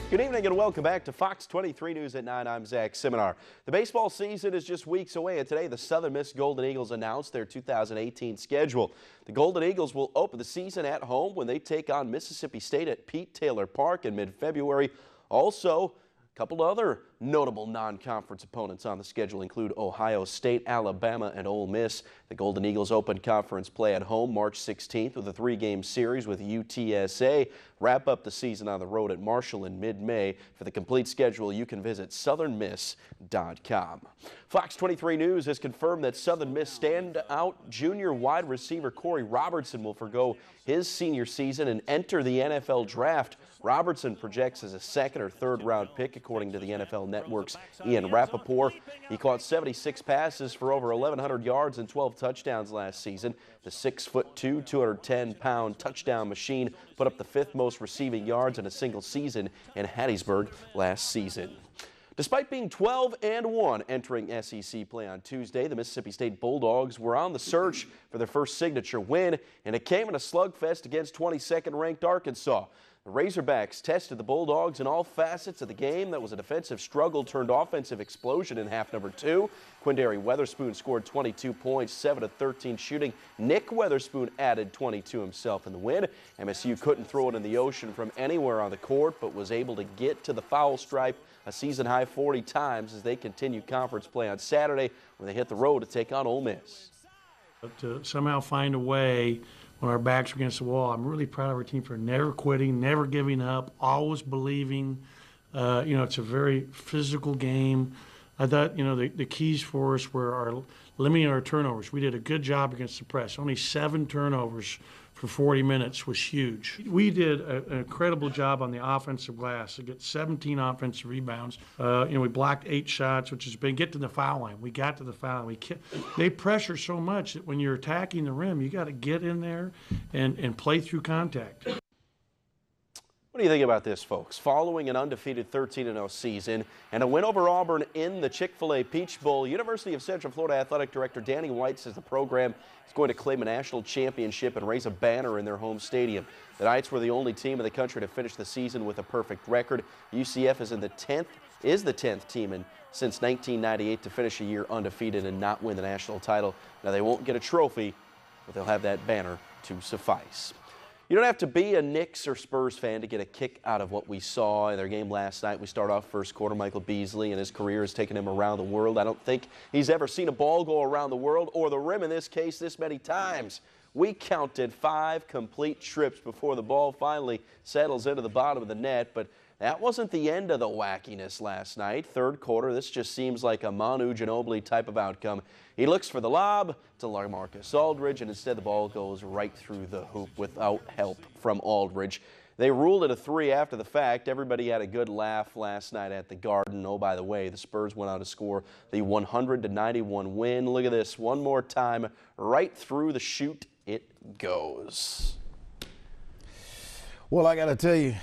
Good evening and welcome back to Fox 23 News at 9. I'm Zach Seminar. The baseball season is just weeks away, and today the Southern Miss Golden Eagles announced their 2018 schedule. The Golden Eagles will open the season at home when they take on Mississippi State at Pete Taylor Park in mid-February. Also, a couple other notable non-conference opponents on the schedule include Ohio State, Alabama, and Ole Miss. The Golden Eagles open conference play at home March 16th with a 3-game series with UTSA. Wrap up the season on the road at Marshall in mid-May. For the complete schedule, you can visit southernmiss.com. Fox 23 News has confirmed that Southern Miss standout junior wide receiver Corey Robertson will forgo his senior season and enter the NFL draft. Robertson projects as a second or third round pick, according to the NFL Network's Ian Rappaport. He caught 76 passes for over 1,100 yards and 12 touchdowns last season. The 6'2", 210-pound touchdown machine put up the 5th most receiving yards in a single season in Hattiesburg last season. Despite being 12-1 entering SEC play on Tuesday, the Mississippi State Bulldogs were on the search for their first signature win, and it came in a slugfest against 22nd-ranked Arkansas. The Razorbacks tested the Bulldogs in all facets of the game. That was a defensive struggle turned offensive explosion in half number 2. Quindary Weatherspoon scored 22 points, 7 of 13 shooting. Nick Weatherspoon added 22 himself in the win. MSU couldn't throw it in the ocean from anywhere on the court, but was able to get to the foul stripe a season-high 40 times as they continue conference play on Saturday when they hit the road to take on Ole Miss. To somehow find a way when our backs are against the wall, I'm really proud of our team for never quitting, never giving up, always believing. It's a very physical game. I thought, the keys for us were limiting our turnovers. We did a good job against the press. Only 7 turnovers for 40 minutes was huge. We did an incredible job on the offensive glass to get 17 offensive rebounds. We blocked 8 shots, which has been get to the foul line. We got to the foul line. They pressure so much that when you're attacking the rim, you got to get in there and play through contact. What do you think about this, folks? Following an undefeated 13-0 season and a win over Auburn in the Chick-fil-A Peach Bowl, University of Central Florida Athletic Director Danny White says the program is going to claim a national championship and raise a banner in their home stadium. The Knights were the only team in the country to finish the season with a perfect record. UCF is the 10th team since 1998 to finish a year undefeated and not win the national title. Now, they won't get a trophy, but they'll have that banner to suffice. You don't have to be a Knicks or Spurs fan to get a kick out of what we saw in their game last night. We start off first quarter. Michael Beasley and his career has taken him around the world. I don't think he's ever seen a ball go around the world, or the rim in this case, this many times. We counted 5 complete trips before the ball finally settles into the bottom of the net, but that wasn't the end of the wackiness last night. Third quarter, this just seems like a Manu Ginobili type of outcome. He looks for the lob to LaMarcus Aldridge, and instead the ball goes right through the hoop without help from Aldridge. They ruled it a 3 after the fact. Everybody had a good laugh last night at the Garden. Oh, by the way, the Spurs went on to score the 100-91 win. Look at this one more time. Right through the chute it goes. Well, I got to tell you,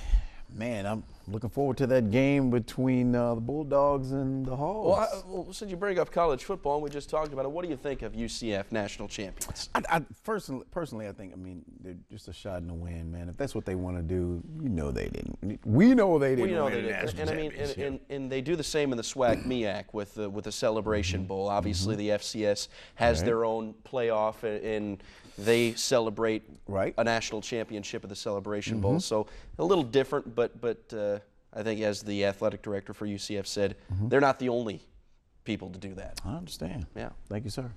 man, I'm looking forward to that game between the Bulldogs and the Hogs. Well, since you bring up college football, and we just talked about it, what do you think of UCF national champions? Personally, I think, they're just a shot in the wind, man. If that's what they want to do, they didn't. We know they didn't win the national championship. And they do the same in the SWAC MEAC with the Celebration Bowl. Obviously, the FCS has their own playoff, and they celebrate a national championship at the Celebration Bowl. So a little different, but I think, as the athletic director for UCF said, they're not the only people to do that. I understand. Yeah. Thank you, sir.